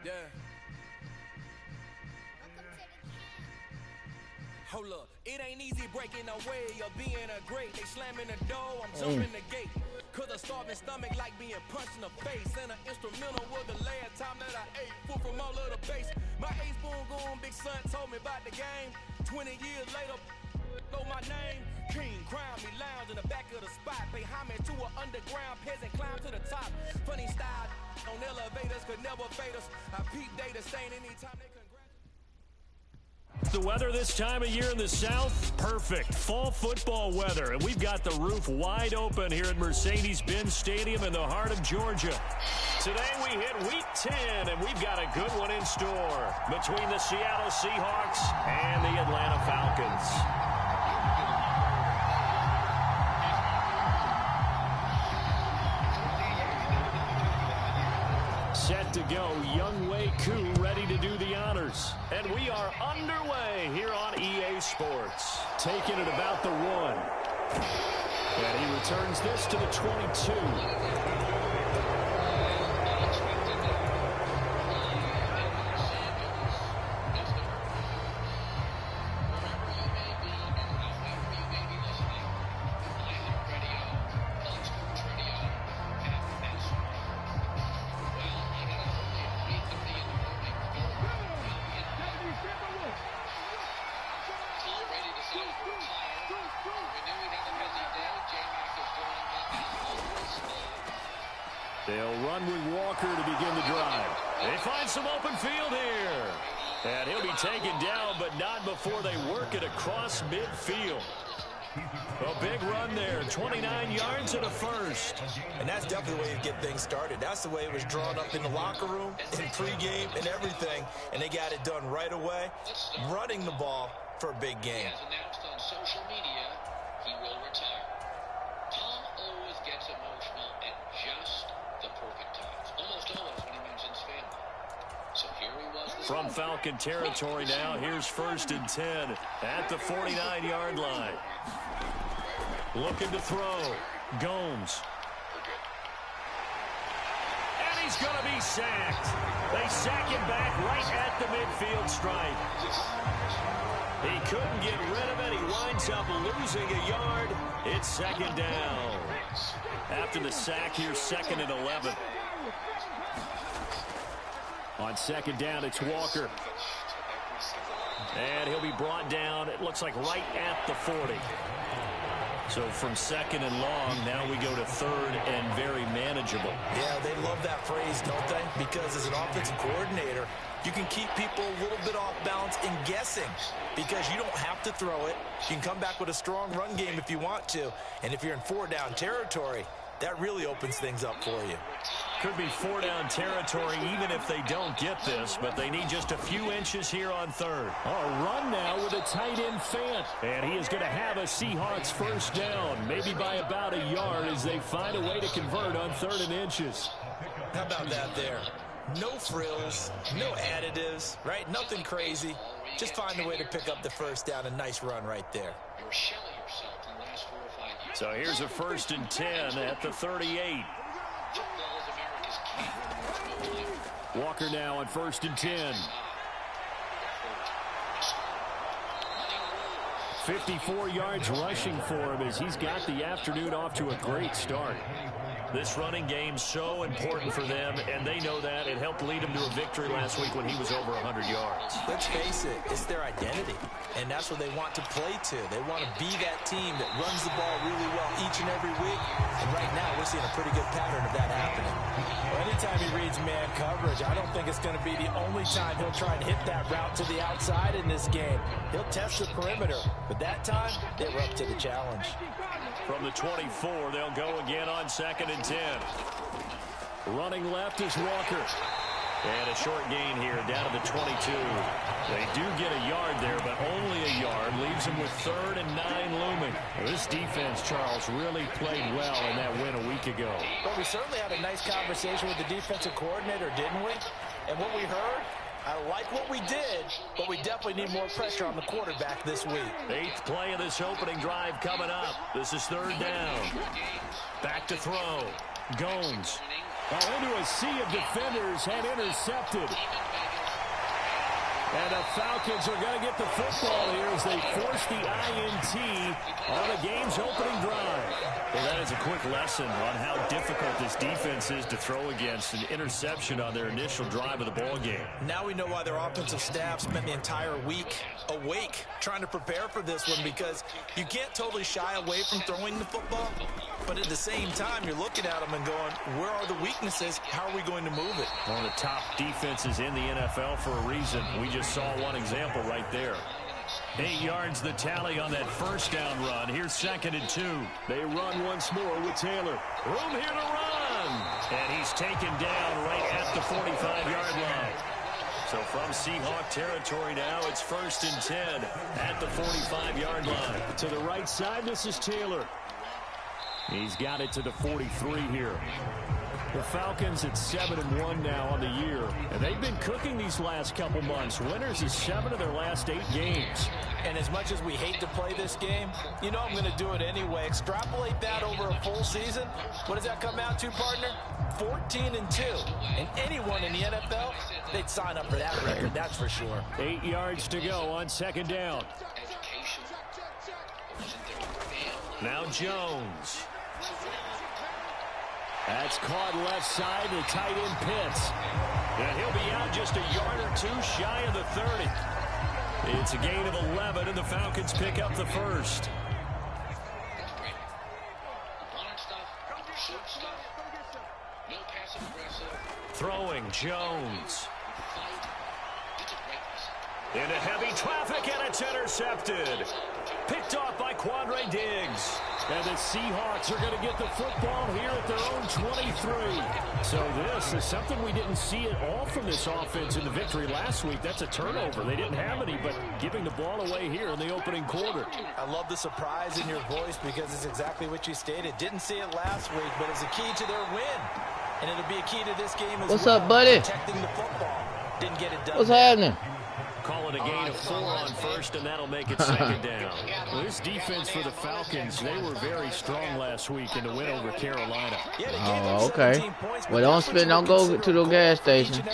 Yeah. Hold up, it ain't easy breaking away or being a great. They slamming the door, I'm jumping the gate. Cause a starving stomach like being punched in the face. And an instrumental was the last time that I ate. Food from all of the base. My ace boom goon, big son told me about the game. 20 years later, know my name. King, crown me, lounge in the back of the spot. Pay homage to an underground peasant, climb to the top. Funny style on elevators could never fade us. I peep data stain anytime they congratulate. The weather this time of year in the South, perfect. Fall football weather, and we've got the roof wide open here at Mercedes-Benz Stadium in the heart of Georgia. Today we hit Week 10, and we've got a good one in store between the Seattle Seahawks and the Atlanta Falcons. Set to go, Younghoe Koo ready to do the honors. And we are underway here on EA Sports. Taking it about the 1. And he returns this to the 22. They'll run with Walker to begin the drive. They find some open field here. And he'll be taken down, but not before they work it across midfield. A big run there, 29 yards and a first. And that's definitely the way to get things started. That's the way it was drawn up in the locker room, in pregame, and everything. And they got it done right away, running the ball for a big game. He has announced on social media he will retire. Tom always gets emotional at just the perfect times. Almost always when he mentions family. So here he was. From Falcon territory now, here's 1st and 10 at the 49-yard line. Looking to throw. Gomes. And he's going to be sacked. They sack him back right at the midfield stripe. He couldn't get rid of it. He winds up losing a yard. It's 2nd down. After the sack, here's 2nd and 11. On 2nd down, it's Walker. And he'll be brought down, it looks like right at the 40. So from 2nd and long, now we go to 3rd and very manageable. Yeah, they love that phrase, don't they? Because as an offensive coordinator, you can keep people a little bit off balance and guessing because you don't have to throw it. You can come back with a strong run game if you want to. And if you're in 4-down territory, that really opens things up for you. Could be 4-down territory even if they don't get this, but they need just a few inches here on 3rd. A run now with a tight end Fant. And he is going to have a Seahawks 1st down, maybe by about a yard as they find a way to convert on 3rd and inches. How about that there? No frills, no additives, right? Nothing crazy. Just find a way to pick up the 1st down. A nice run right there. You're shelling yourself in the last 4 or 5 years. So here's a 1st and 10 at the 38. Football is America's key. Walker now on 1st and 10. 54 yards rushing for him as he's got the afternoon off to a great start. This running game's so important for them, and they know that. It helped lead them to a victory last week when he was over 100 yards. Let's face it, it's their identity, and that's what they want to play to. They want to be that team that runs the ball really well each and every week, and right now we're seeing a pretty good pattern of that happening. Well, anytime he reads man coverage, I don't think it's going to be the only time he'll try and hit that route to the outside in this game. He'll test the perimeter, but that time, they were up to the challenge. From the 24, they'll go again on 2nd and 10. Running left is Walker. And a short gain here down to the 22. They do get a yard there, but only a yard. Leaves them with 3rd and 9 looming. This defense, Charles, really played well in that win a week ago. Well, we certainly had a nice conversation with the defensive coordinator, didn't we? And what we heard, I like what we did, but we definitely need more pressure on the quarterback this week. 8th play of this opening drive coming up. This is 3rd down. Back to throw. Gomes. Into a sea of defenders and intercepted. And the Falcons are going to get the football here as they force the INT on the game's opening drive. Well, that is a quick lesson on how difficult this defense is to throw against an interception on their initial drive of the ball game. Now we know why their offensive staff spent the entire week awake trying to prepare for this one, because you can't totally shy away from throwing the football, but at the same time you're looking at them and going, where are the weaknesses? How are we going to move it? One of the top defenses in the NFL for a reason. We just saw one example right there. 8 yards the tally on that first down run. Here's 2nd and 2. They run once more with Taylor. Room here to run. And he's taken down right at the 45-yard line. So from Seahawk territory now, it's 1st and 10 at the 45-yard line. To the right side, this is Taylor. He's got it to the 43 here. The Falcons at 7-1 now on the year, and they've been cooking these last couple months. Winners is 7 of their last 8 games. And as much as we hate to play this game, you know I'm going to do it anyway. Extrapolate that over a full season. What does that come out to, partner? 14-2. And anyone in the NFL, they'd sign up for that record, that's for sure. 8 yards to go on 2nd down. Now Jones. That's caught left side, the tight end Pitts. And he'll be out just a yard or two shy of the 30. It's a gain of 11, and the Falcons pick up the first. Throwing Jones. Into heavy traffic, and it's intercepted. Picked off by Quandre Diggs. And the Seahawks are going to get the football here at their own 23. So this is something we didn't see at all from this offense in the victory last week. That's a turnover. They didn't have any, but giving the ball away here in the opening quarter. I love the surprise in your voice, because it's exactly what you stated. Didn't see it last week, but it's a key to their win. And it'll be a key to this game as well. What's up, buddy? Protecting the football. Didn't get it done. What's happening? Call it a gain of 4 on first, and that'll make it 2nd down. Well, this defense for the Falcons, they were very strong last week in the win over Carolina. Oh, okay. Well, don't go to the gas station.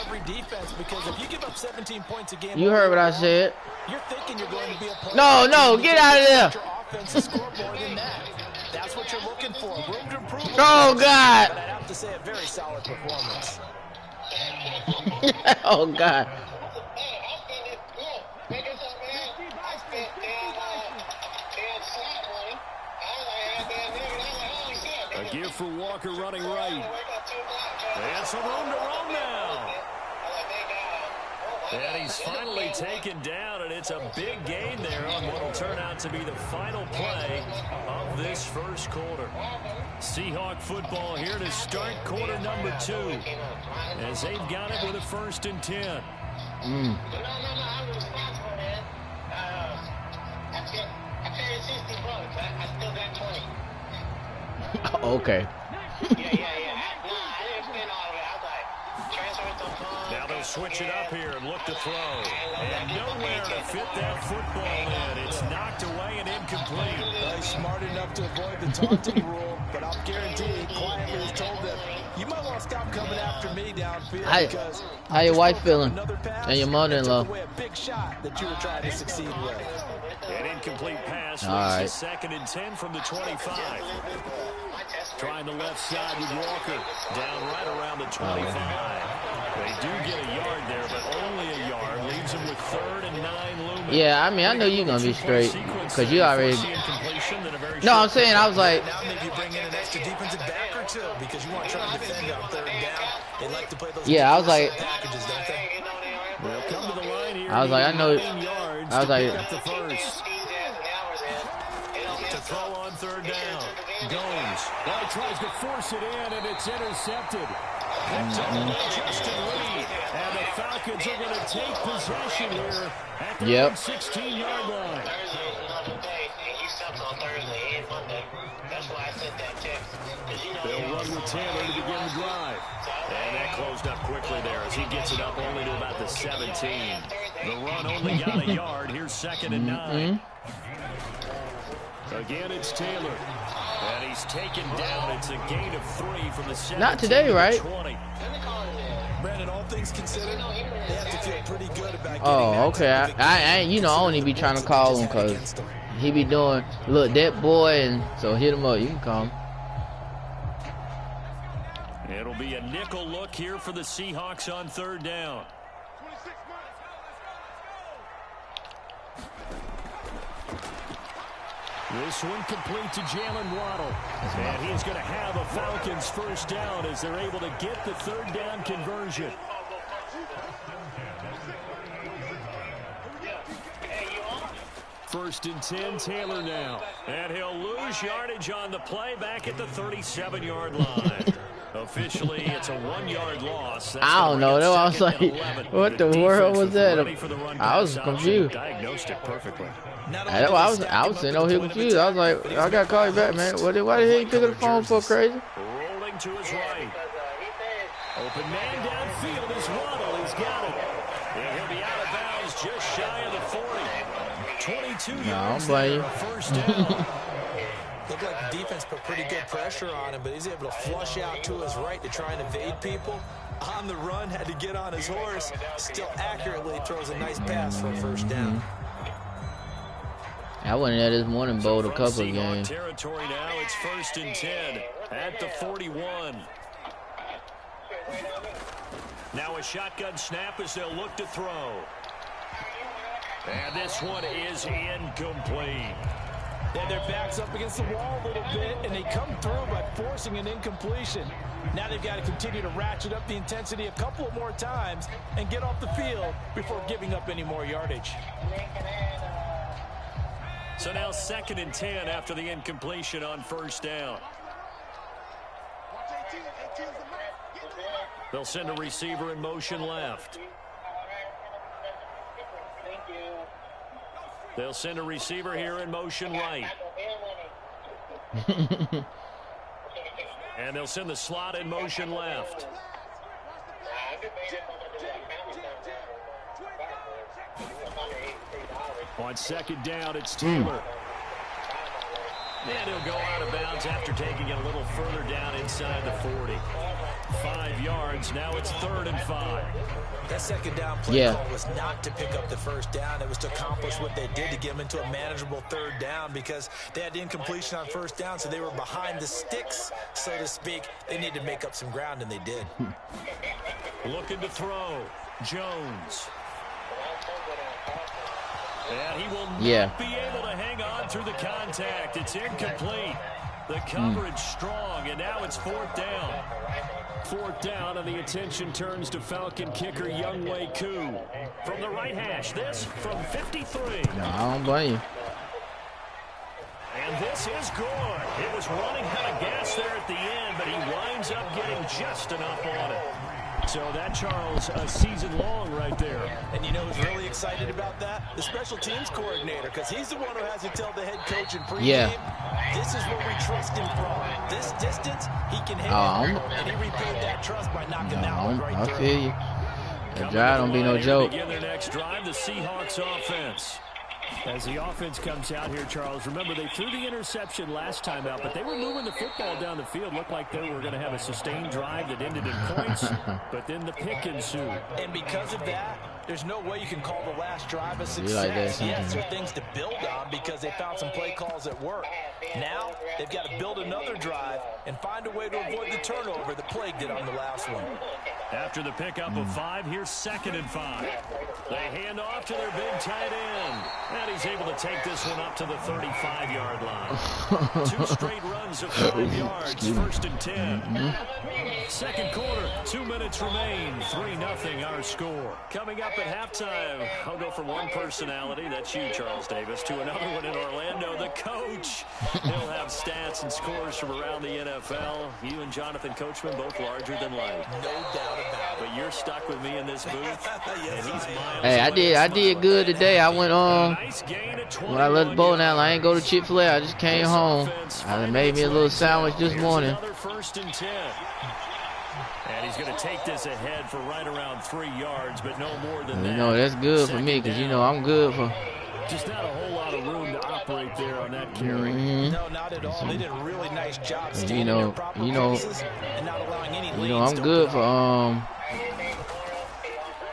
You heard what I said. You're thinking you're going to be a No, get out of there. That's what you're looking for. Room to improve. Oh, God. But I'd have to say a very solid performance. Oh, God. A give for Walker running right. And some room to run now. And he's finally taken down, and it's a big gain there on what will turn out to be the final play of this first quarter. Seahawk football here to start quarter number 2, as they've got it with a 1st and 10. No, I'm responsible, man. I paid $60. I still got 20. Okay. Yeah. I didn't spend all of it. I was like, transfer it to funds. Now they'll switch it up here and look to throw. And nowhere to fit that football in. It's knocked away and incomplete. He's smart enough to avoid the taunting rule, but I'll guarantee he quietly has told them, you might want to stop coming after me downfield. How your wife feeling? And your mother-in-law? A big shot that you were trying to succeed with. An incomplete pass. All right. 2nd and 10 from the 25. Trying the left side with Walker. Down right around the 25. They do get a yard there, but only a yard. Leaves them with 3rd and 9 looming. Yeah, I mean, I know you're going to be straight, because you already... No, I'm saying, I was like... Now maybe you bring in an extra defensive back or two, because you want to try to defend on 3rd and down. They like to play those I was like... packages, don't they? Well, come to the line here. I was like, I know... I was like... The first. To throw on 3rd down. Goes. Well, he tries to force it in, and it's intercepted. Picked up Justin Lee. And the Falcons are going to take possession here at the 16-yard line. They'll run with Taylor to begin the drive. And that closed up quickly there as he gets it up only to about the 17. The run only got a yard. Here's 2nd and 9. Again, it's Taylor. And he's taken down. It's a gain of 3 from the 17 Not today, right? 20. Brandon, all things considered, they have to feel pretty good about getting Oh, okay. I you know, I only be trying to call him because he be doing, look, that boy, and so hit him up. You can call him. It'll be a nickel look here for the Seahawks on 3rd down. This one complete to Jalen Waddle. And he's going to have a Falcons 1st down as they're able to get the 3rd down conversion. First and 10, Taylor now. And he'll lose yardage on the play back at the 37-yard line. Officially, it's a 1-yard loss. I don't know. I was like, what the world was that? I was confused. Diagnosed it perfectly. I was sitting over here confused. I was like, I got to call you back, man. Why the hell you pick up the phone for, crazy? Rolling to his right. Open man downfield is Waddle. He's got it. And he'll be out of bounds just shy of the 40. 22 yards there, first down. Looked like the defense put pretty good pressure on him, but he's able to flush out to his right to try and evade people. On the run, had to get on his horse. Still accurately throws a nice pass for a 1st down. I went in there this morning, bowled a couple of games. Territory now, it's 1st and 10 at the 41. Now a shotgun snap as they'll look to throw. And this one is incomplete. Yeah, their back's up against the wall a little bit, and they come through by forcing an incompletion. Now they've got to continue to ratchet up the intensity a couple of more times and get off the field before giving up any more yardage. So now 2nd and 10 after the incompletion on 1st down. They'll send a receiver in motion left. They'll send a receiver here in motion right. And they'll send the slot in motion left. On 2nd down, it's Taylor. And he'll go out of bounds after taking it a little further down inside the 40. 5 yards. Now it's 3rd and 5. That 2nd down play call was not to pick up the 1st down. It was to accomplish what they did to get them into a manageable 3rd down because they had the incompletion on 1st down, so they were behind the sticks, so to speak. They needed to make up some ground, and they did. Looking to throw. Jones. And he will not be able to hang on through the contact. It's incomplete. The coverage strong, and now it's 4th down. 4th down, and the attention turns to Falcon kicker Younghoe Koo. From the right hash, this from 53. No, I don't blame you. And this is good. It was running out of gas there at the end, but he winds up getting just enough on it. So that, Charles, a season long right there. And you know who's really excited about that? The special teams coordinator, because he's the one who has to tell the head coach in pregame, this is what we trust him from. This distance, he can hit it, and he repaid that trust by knocking that one right through. I feel you. That drive don't be no joke. Begin their next drive, the Seahawks offense. As the offense comes out here, Charles, remember they threw the interception last time out, but they were moving the football down the field. Looked like they were going to have a sustained drive that ended in points, but then the pick ensued. And because of that, there's no way you can call the last drive a success. Yes, there are things to build on because they found some play calls that work. Now they've got to build another drive and find a way to avoid the turnover the Plague did on the last one. After the pickup of 5, here's 2nd and 5. They hand off to their big tight end. And he's able to take this one up to the 35-yard line. 2 straight runs of 5 yards, 1st and 10. Second quarter, 2 minutes remain. 3-0 our score. Coming up at halftime, I'll go from one personality, that's you, Charles Davis, to another one in Orlando, the coach. He'll have stats and scores from around the NFL. You and Jonathan Coachman, both larger than life. No doubt about it. But you're stuck with me in this booth. Yes, and he's miles hey, I did good today. I went when I left the bowl now, I ain't go to Chick-fil-A. I just came home. I made me a little sandwich this morning. 1st and 10. And he's going to take this ahead for right around 3 yards, but no more than that. You know, that's good for me because, you know, I'm good for Just not a whole lot of room to operate there on that carry. No, not at all. They did a really nice job staying in their proper places and not allowing any leads. I'm good for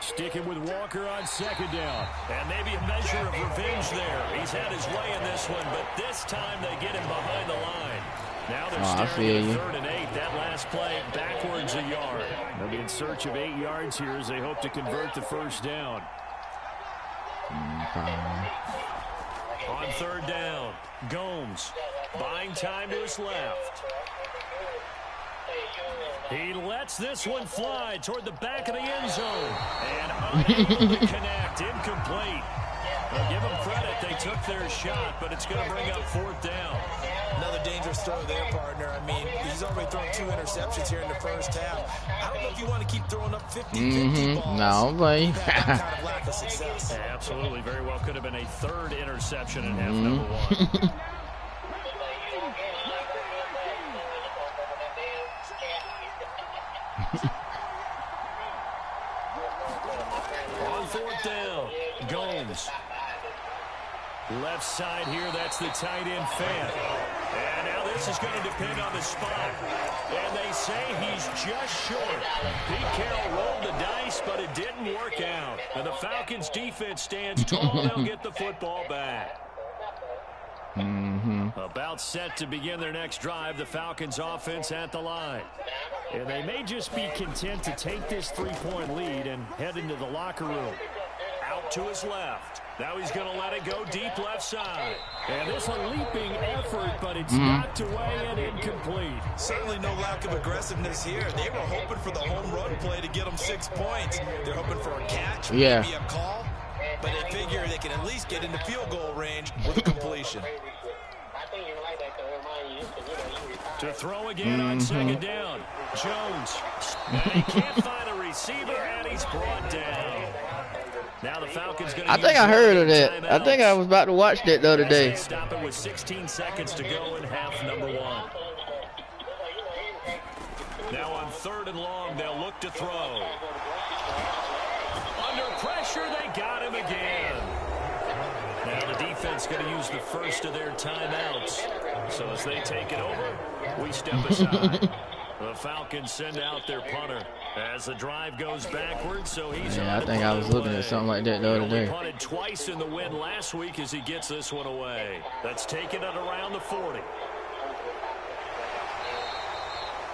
Sticking with Walker on second down. And maybe a measure of revenge there. He's had his way in this one, but this time they get him behind the line. Now they're staring at 3rd and 8. That last play backwards a yard. They'll be in search of 8 yards here as they hope to convert the first down. On 3rd down, Gomes buying time to his left. He lets this one fly toward the back of the end zone. And unable to connect, incomplete. Well, give them credit, they took their shot, but it's going to bring up 4th down. Another dangerous throw there, partner. I mean, he's already thrown 2 interceptions here in the first half. I don't know if you want to keep throwing up 50-50 balls. No, buddy. Kind of lack of success. Yeah, absolutely. Very well could have been a 3rd interception in half number 1. On 4th down, Gomes. Left side here, that's the tight end fan. And now this is going to depend on the spot. And they say he's just short. Pete Carroll rolled the dice, but it didn't work out. And the Falcons defense stands tall. They'll get the football back. About set to begin their next drive, the Falcons offense at the line. And they may just be content to take this 3-point lead and head into the locker room. Out to his left. Now he's going to let it go deep left side. And this a leaping effort, but it's knocked away and incomplete. Certainly no lack of aggressiveness here. They were hoping for the home run play to get them 6 points. They're hoping for a catch, maybe a call. But they figure they can at least get into field goal range with a completion. To throw again on 2nd down. Jones. He can't find a receiver, and he's brought down. Now the Falcons going to I think I heard of that. I think I was about to watch that the other day. Stop it with 16 seconds to go in half number 1. Now on 3rd and long, they'll look to throw. Under pressure, they got him again. Now the defense going to use the first of their timeouts. So as they take it over, we step aside. The Falcons send out their punter as the drive goes backwards, so he's I think I was looking at something like that the other day. He punted twice in the win last week as he gets this one away. That's taken at around the 40.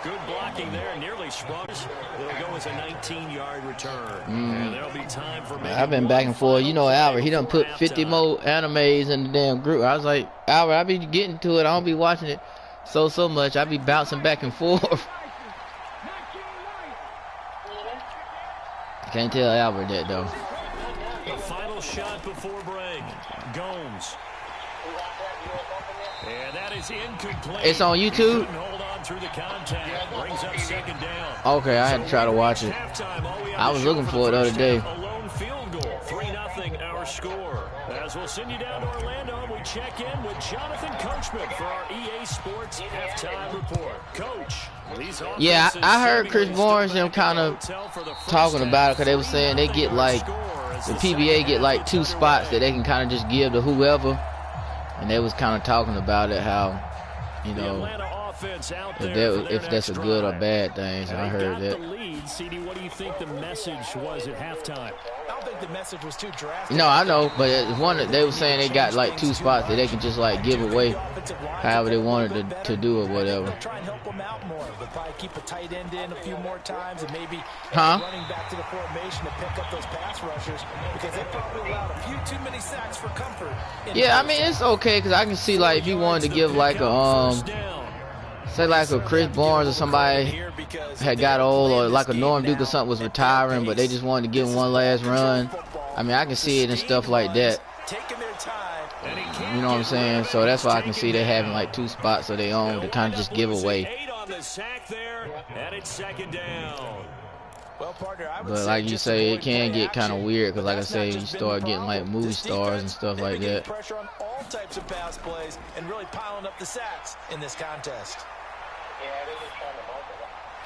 Good blocking there, nearly sprung. It'll go as a 19-yard return. And there'll be time for maybe I've been back and forth. You know, Albert, he done put 50 more animes in the damn group. I was like, Albert, I be getting to it. I don't be watching it so much. I be bouncing back and forth. Can't tell Albert that, though. The final shot before break. Gomes. And that is incomplete. It's on YouTube? Hold on through the contact. Brings up 2nd down. Okay, I had to try to watch it. I was looking for it the other day. A lone field goal. 3-0 our score. As we'll send you down to Orlando, and we check in with Jonathan Coachman for our EA Sports halftime report. Coach. Yeah, I heard Chris Barnes them kind of talking about it because they were saying they get like, the PBA get like 2 spots that they can kind of just give to whoever. And they was kind of talking about it, how, you know, if that's a good or bad thing. So I heard that. CD, what do you think the message was at halftime? I don't think the message was too drastic. No, I know, but one they were saying they got like 2 spots that they can just like give away however they wanted to do or whatever. They'll try and help them out more. They'll probably keep a tight end in a few more times and maybe running back to the formation to pick up those pass rushers because they probably allowed a few too many sacks for comfort. Yeah, I mean, it's okay because I can see like if you wanted to give like a say like a Chris Barnes or somebody had got old, or like a Norm Duke or something was retiring, but they just wanted to give him one last run. I mean, I can see it and stuff like that. You know what I'm saying? So that's why I can see they having like 2 spots of their own to kind of just give away. But like you say, it can get kind of weird because, like I say, you start getting like movie stars and stuff like that. Pressure on all types of pass plays and really piling up the sacks in this contest.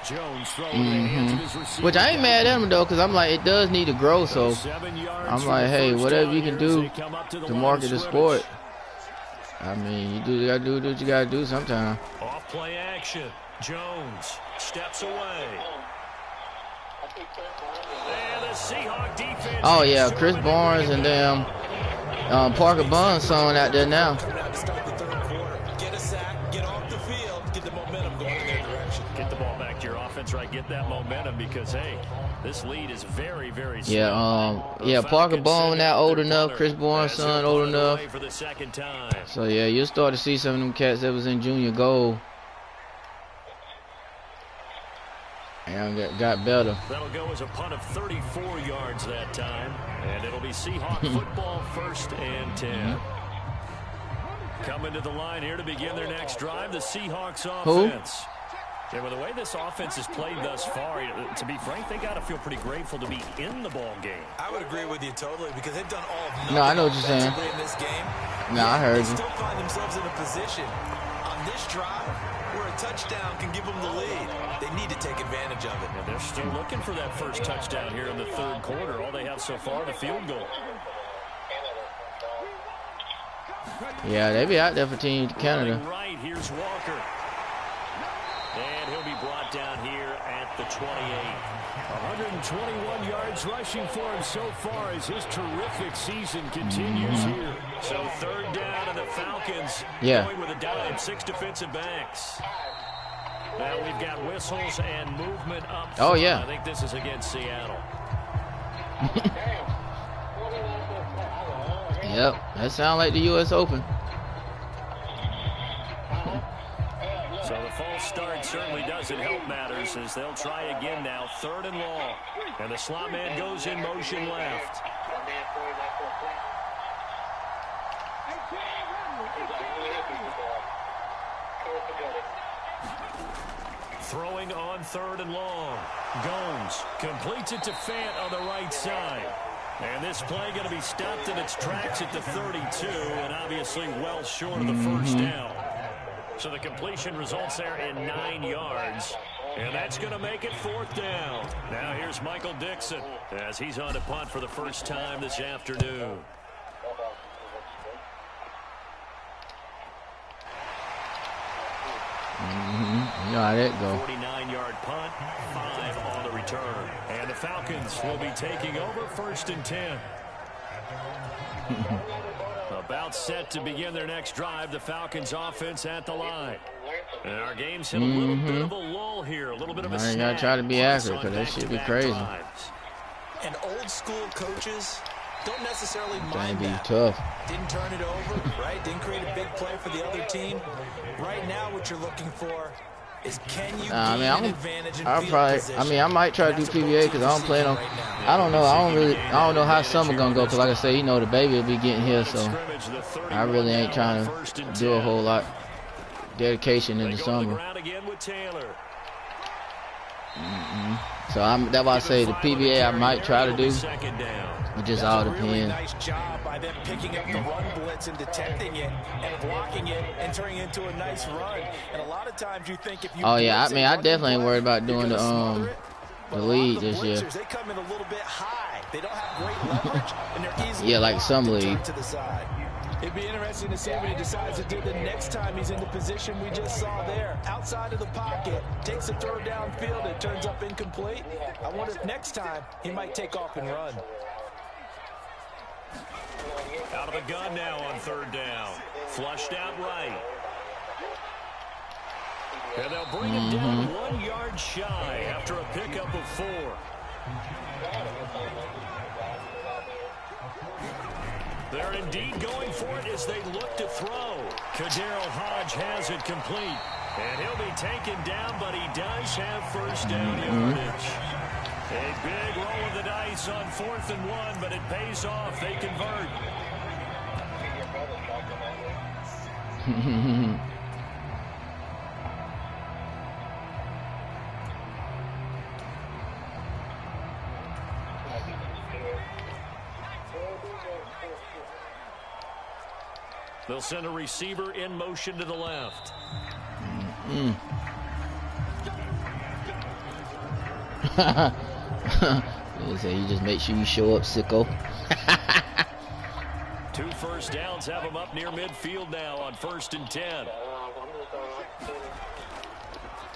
Jones throwing in the hands of his receiver. Which I ain't mad at him though, because I'm like, it does need to grow. So I'm like, hey, whatever you can do to market the sport. I mean, you gotta do what you gotta do sometime. Off play action. Jones steps away. And the Seahawk defense. Oh yeah, Chris Barnes and them Parker Buns song out there now. Get a sack, get off the field, get the momentum going in their direction. Get the ball back to your offense, right? Get that momentum because hey, this lead is very, very slow. Yeah, Parker Bone now old enough, Chris Barnes' son old enough. For the second time. So yeah, you'll start to see some of them cats that was in junior gold. And got better. That'll go as a punt of 34 yards that time. And it'll be Seahawk football 1st and 10. Coming to the line here to begin their next drive, the Seahawks offense. Yeah, well, the way this offense has played thus far, to be frank, they got to feel pretty grateful to be in the ball game. I would agree with you totally because they've done all of nothing. No, I know what you're saying. In this game. No, I heard you. They still find themselves in a position on this drive where a touchdown can give them the lead. They need to take advantage of it. And they're still looking for that first touchdown here in the 3rd quarter. All they have so far, the field goal. Yeah, they be out there for Team Canada. Right, here's Walker. And he'll be brought down here at the 28. 121 yards rushing for him so far as his terrific season continues here. So 3rd down and the Falcons going with a dime, 6 defensive backs. Now we've got whistles and movement up front. Oh, yeah. I think this is against Seattle. Yep, that sounds like the U.S. Open. So the false start certainly doesn't help matters as they'll try again now. 3rd and long. And the slot man goes in motion left. Throwing on 3rd and long. Gomes completes it to Fant on the right side. And this play going to be stopped in its tracks at the 32, and obviously well short of the first down. So the completion results there in 9 yards. And that's going to make it 4th down. Now here's Michael Dixon as he's on to punt for the first time this afternoon. Got it, go. 49-yard punt, 5 on the return. And the Falcons will be taking over 1st and 10. About set to begin their next drive, the Falcons offense at the line. And our game's hit a little bit of a lull here, a little bit of a snap. I ain't got to try to be accurate because that should be crazy. And old school coaches don't necessarily mind be that. Tough. Didn't turn it over, right? Didn't create a big play for the other team. Right now what you're looking for is can you gain an advantage in field position? I might try to do PBA because I don't plan on. I don't know. I don't know how summer gonna go because, like I say, you know, the baby will be getting here, so I really ain't trying to do a whole lot dedication in the summer. So that's why I say the PBA I might try to do. It just all depends. Really nice job by them picking up the run blitz and detecting it and blocking it and turning it into a nice run. And a lot of times you think if you I definitely ain't worried about doing the league this year. They come in a little bit high. They don't have great leverage and they're easily like some league. to the side. It'd be interesting to see what he decides to do the next time he's in the position we just saw there. Outside of the pocket, takes a throw downfield, it turns up incomplete. I wonder if next time he might take off and run. Out of the gun now on 3rd down. Flushed out right. And they'll bring him down 1 yard shy after a pickup of 4. They're indeed going for it as they look to throw. Kaderl Hodge has it complete. And he'll be taken down, but he does have first down yardage. A big roll of the dice on 4th and 1, but it pays off. They convert. They'll send a receiver in motion to the left. You just make sure you show up, sicko. 2 first downs have him up near midfield now on 1st and 10.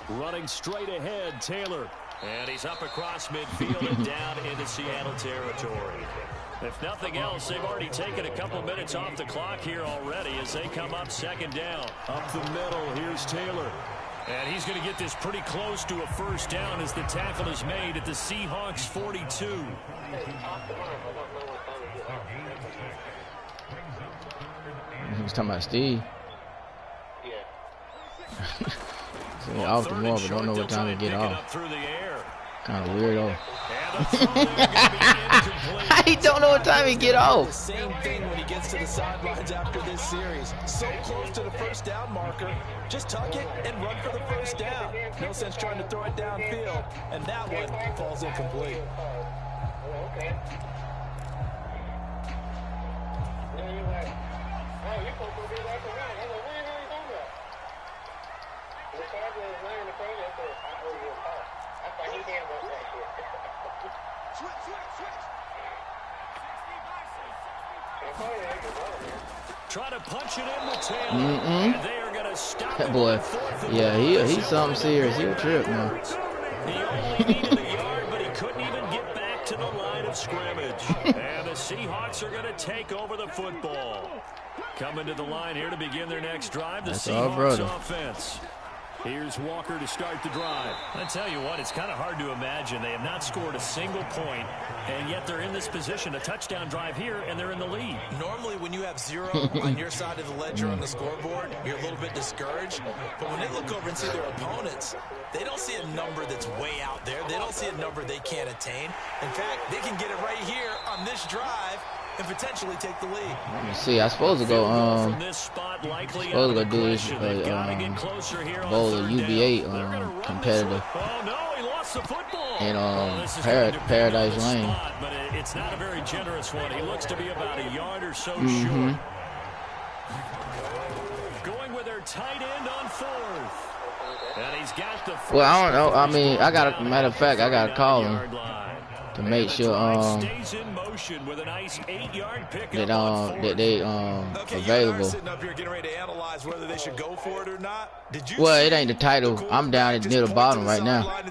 Running straight ahead, Taylor. And he's up across midfield and down into Seattle territory. If nothing else, they've already taken a couple minutes off the clock here already as they come up 2nd down. Up the middle, here's Taylor. And he's going to get this pretty close to a 1st down as the tackle is made at the Seahawks 42. He's talking about Steve. So off the more, but don't know what time to get off. Kind of weirdo. He don't know what time to get off. Same thing when he gets to the sidelines after this series. So close to the 1st down marker. Just tuck it and run for the 1st down. No sense trying to throw it downfield. And that one falls incomplete. Try to punch it in with Taylor. And they are going to stop that boy. Yeah, he's something serious. He'll trip, man. He only needed a yard, but he couldn't even get back to the line of scrimmage. And the Seahawks are going to take over the football. Coming to the line here to begin their next drive, the Seahawks offense. Here's Walker to start the drive. I tell you what, it's kind of hard to imagine. They have not scored a single point, and yet they're in this position, a touchdown drive here, and they're in the lead. Normally, when you have 0 on your side of the ledger on the scoreboard, you're a little bit discouraged. But when they look over and see their opponents, they don't see a number that's way out there. They don't see a number they can't attain. In fact, they can get it right here on this drive and potentially take the lead. Let me see. I suppose to go do this bowl of UVA competitive in Paradise Lane. But it's not a very generous one. He looks to be about a yard or so short. Going with their tight end on 4th. And he's got the well, I don't know. I mean, matter of fact, I got to call him to make sure that they available. Well, it ain't the title. I'm down near the bottom right now.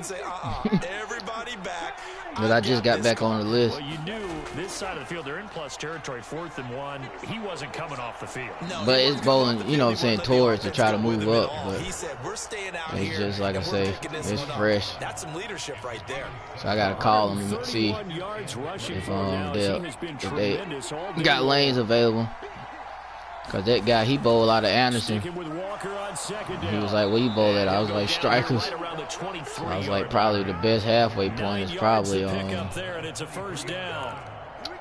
But I just got back on the list. Well, you knew this side of the field, they're in plus territory, 4th and 1. He wasn't coming off the field. But it's bowling, you know what I'm saying, towards to try to move up. But it's just like I say, it's fresh. That's some leadership right there. So I got to call them and see if they got lanes available. Because that guy, he bowled out of Anderson. He was like, where you bowl at? I was like, strikers. I was like, probably the best halfway point is probably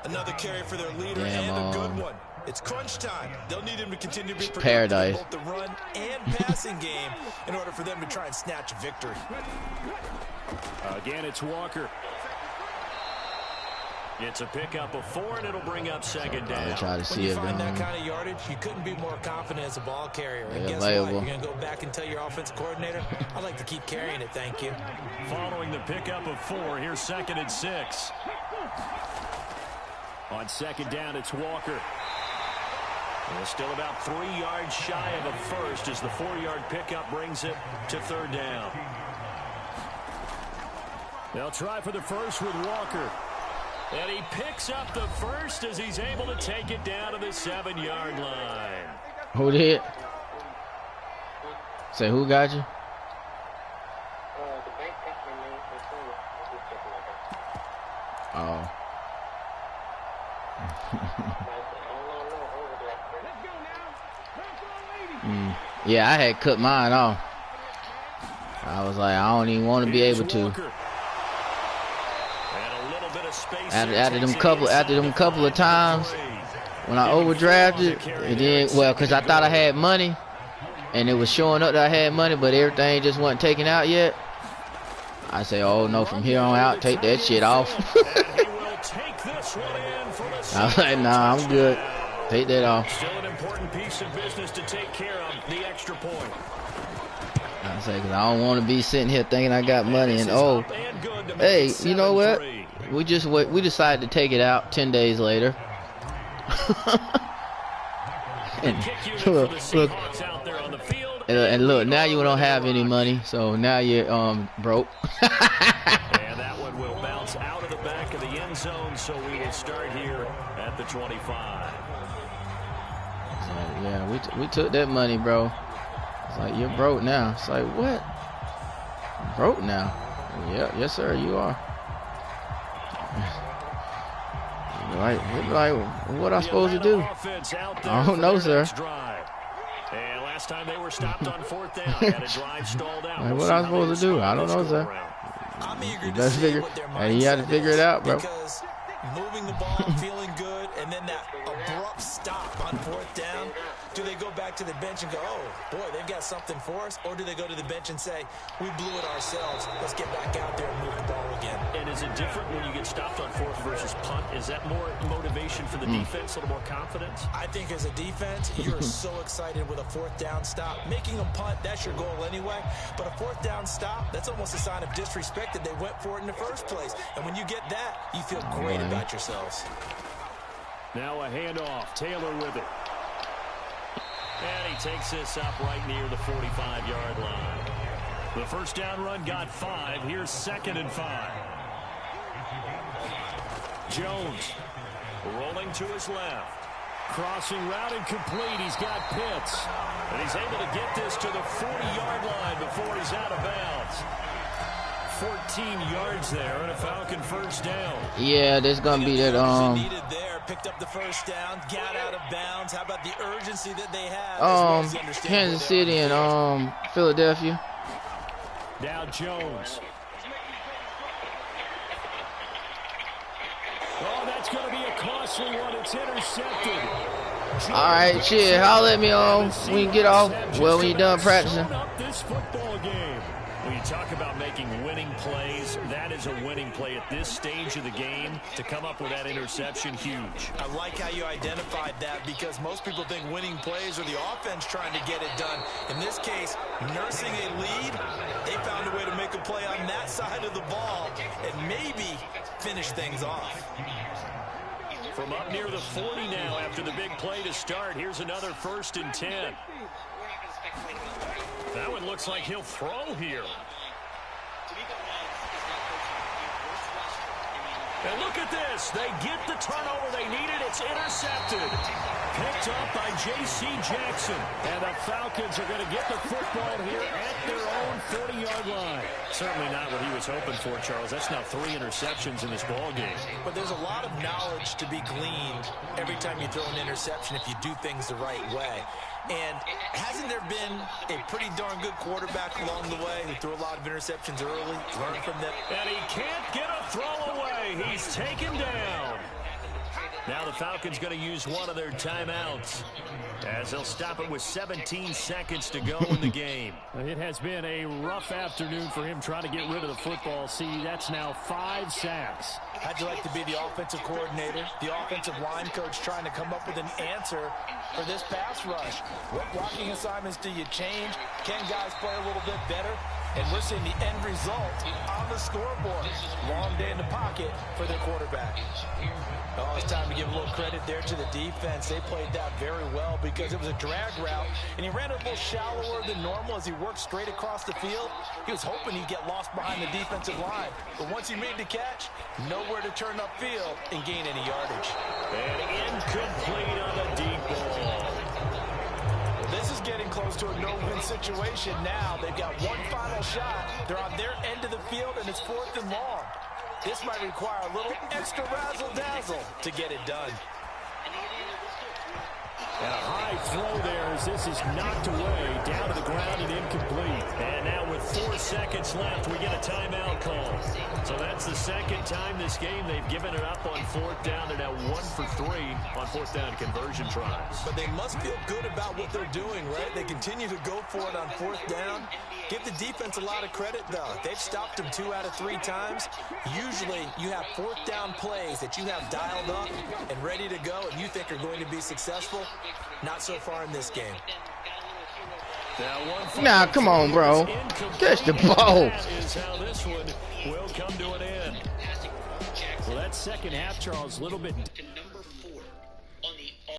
Another carry for their leader and a good one. It's crunch time. They'll need him to continue to be Paradise. both the run and passing game in order for them to try and snatch a victory. Again, it's Walker. It's a pickup of 4, and it'll bring up 2nd down. Try to see when you find that kind of yardage, you couldn't be more confident as a ball carrier. And guess available. what? You're going to go back and tell your offensive coordinator, I'd like to keep carrying it, thank you. Following the pickup of 4, here's 2nd and 6. On 2nd down, it's Walker. And still about 3 yards shy of a first as the 4-yard pickup brings it to 3rd down. They'll try for the first with Walker. And he picks up the first as he's able to take it down to the 7-yard line. Who did? Say, who got you? Oh. Yeah, I had cut mine off. I was like, I don't even want to be able to. After them couple of times when I overdrafted, and then because I thought I had money, and it was showing up that I had money, but everything just wasn't taken out yet. I say, oh no, from here on out, take that shit off. I was like, nah, I'm good. Take that off. Still an important piece of business to take care of, the extra point. I say, because I don't want to be sitting here thinking I got money and hey, you know what? We decided to take it out 10 days later. and look, now you don't have any money, so now you're broke. And that one will bounce out of the back of the end zone, so we will start here at the 25. Yeah, we took that money, bro. It's like, you're broke now. It's like, what? Broke now? Yeah, yes, sir, you are. Like, what am I supposed to do? I don't know, sir. And last time they were stopped on 4th down, had a drive stalled out. Like, what am I supposed to do? I don't know, sir. You better figure, and you got to figure it out, bro. Because moving the ball, feeling good, and then that abrupt stop on 4th down. Do they go back to the bench and go, oh, boy, they've got something for us? Or do they go to the bench and say, we blew it ourselves. Let's get back out there and move the ball again. And is it different when you get stopped on 4th versus punt? Is that more motivation for the defense, a little more confidence? I think as a defense, you're so excited with a 4th down stop. Making them punt, that's your goal anyway. But a 4th down stop, that's almost a sign of disrespect that they went for it in the first place. And when you get that, you feel great about yourselves. Now a handoff. Taylor with it. And he takes this up right near the 45-yard line. The first down run got 5. Here's 2nd and 5. Jones rolling to his left. Crossing route incomplete. He's got Pitts. And he's able to get this to the 40-yard line before he's out of bounds. 14 yards there and a Falcon first down. Yeah, there's going to be that, needed there, picked up the first down, got out of bounds. How about the urgency that they have? Kansas City and Philadelphia. Now Jones. Oh, that's going to be a costly one. It's intercepted. All right, shit. Holler at me when you get off. Well, when you're done practicing. This football game. When you talk about making winning plays, that is a winning play at this stage of the game. To come up with that interception, huge. I like how you identified that because most people think winning plays are the offense trying to get it done. In this case, nursing a lead, they found a way to make a play on that side of the ball and maybe finish things off. From up near the 40 now after the big play to start, here's another 1st and 10. That one looks like he'll throw here. And look at this. They get the turnover they needed. It's intercepted. Picked up by J.C. Jackson. And the Falcons are going to get the football here at their own 40-yard line. Certainly not what he was hoping for, Charles. That's now 3 interceptions in this ball game. But there's a lot of knowledge to be gleaned every time you throw an interception if you do things the right way. And hasn't there been a pretty darn good quarterback along the way who threw a lot of interceptions early, learned from them? And he can't get a throw away. He's taken down. Now the Falcons going to use one of their timeouts as they'll stop it with 17 seconds to go in the game. It has been a rough afternoon for him trying to get rid of the football. See, that's now 5 sacks. How'd you like to be the offensive coordinator, the offensive line coach trying to come up with an answer for this pass rush? What blocking assignments do you change? Can guys play a little bit better? And we're seeing the end result on the scoreboard. Long day in the pocket for their quarterback. Oh, it's time to give a little credit there to the defense. They played that very well because it was a drag route, and he ran a little shallower than normal as he worked straight across the field. He was hoping he'd get lost behind the defensive line. But once he made the catch, nowhere to turn upfield and gain any yardage. And incomplete on a deep ball. Well, this is getting close to a no-win situation now. They've got one final shot. They're on their end of the field, and it's 4th and long. This might require a little extra razzle-dazzle to get it done. And a high throw there as this is knocked away, down to the ground and incomplete. And now with 4 seconds left, we get a timeout call. So that's the second time this game they've given it up on 4th down. They're now 1 for 3 on 4th down conversion tries. But they must feel good about what they're doing, right? They continue to go for it on 4th down. Give the defense a lot of credit, though. They've stopped them 2 out of 3 times. Usually, you have 4th down plays that you have dialed up and ready to go and you think are going to be successful. Not so far in this game. Nah, come on, bro. Catch the ball. Is how this one will come to an end. Well, that second half, Charles, a little bit.